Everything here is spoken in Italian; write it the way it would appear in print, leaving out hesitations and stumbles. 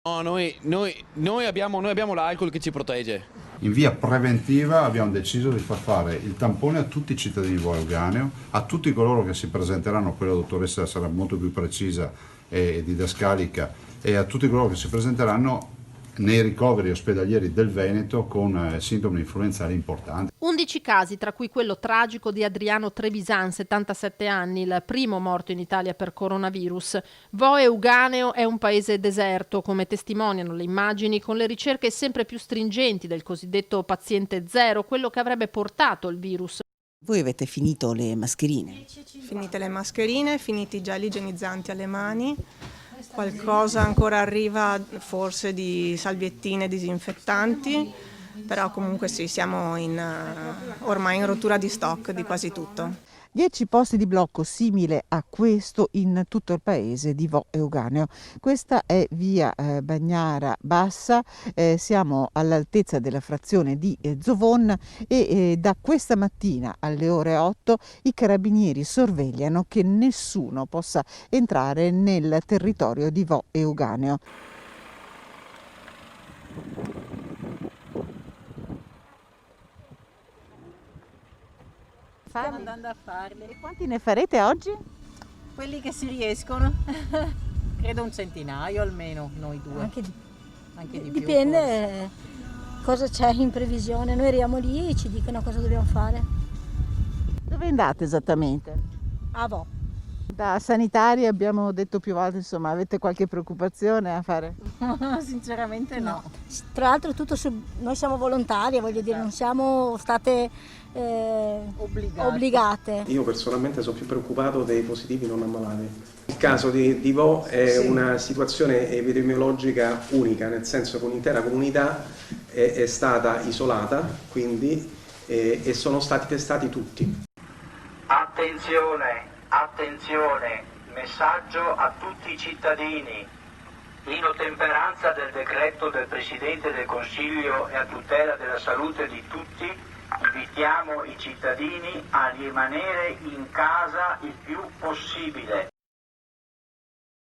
No, noi abbiamo l'alcol che ci protegge. In via preventiva abbiamo deciso di far fare il tampone a tutti i cittadini di Vo' Euganeo, a tutti coloro che si presenteranno, poi la dottoressa sarà molto più precisa e didascalica, e a tutti coloro che si presenteranno nei ricoveri ospedalieri del Veneto con sintomi influenzali importanti. 11 casi, tra cui quello tragico di Adriano Trevisan, 77 anni, il primo morto in Italia per coronavirus. Vo' Euganeo è un paese deserto, come testimoniano le immagini, con le ricerche sempre più stringenti del cosiddetto paziente zero, quello che avrebbe portato il virus. Voi avete finito le mascherine? Finite le mascherine, finiti i gel igienizzanti alle mani, qualcosa ancora arriva forse di salviettine disinfettanti, però comunque sì, siamo ormai in rottura di stock di quasi tutto. 10 posti di blocco simile a questo in tutto il paese di Vo' Euganeo. Questa è via Bagnara Bassa, siamo all'altezza della frazione di Zovon e da questa mattina alle ore 8 i carabinieri sorvegliano che nessuno possa entrare nel territorio di Vo' Euganeo. Stiamo andando a farli. E quanti ne farete oggi? Quelli che si riescono, credo un centinaio almeno, noi due. Anche di più. Dipende cosa c'è in previsione. Noi arriviamo lì e ci dicono cosa dobbiamo fare. Dove andate esattamente? A Vo'. Da sanitari abbiamo detto più volte, insomma, avete qualche preoccupazione a fare? Sinceramente no. Tra l'altro noi siamo volontarie, voglio dire, non siamo state obbligate. Io personalmente sono più preoccupato dei positivi non ammalati. Il caso di Vo' è una situazione epidemiologica unica, nel senso che un'intera comunità è stata isolata, quindi, e sono stati testati tutti. Attenzione! Attenzione, messaggio a tutti i cittadini. In ottemperanza del decreto del Presidente del Consiglio e a tutela della salute di tutti, invitiamo i cittadini a rimanere in casa il più possibile.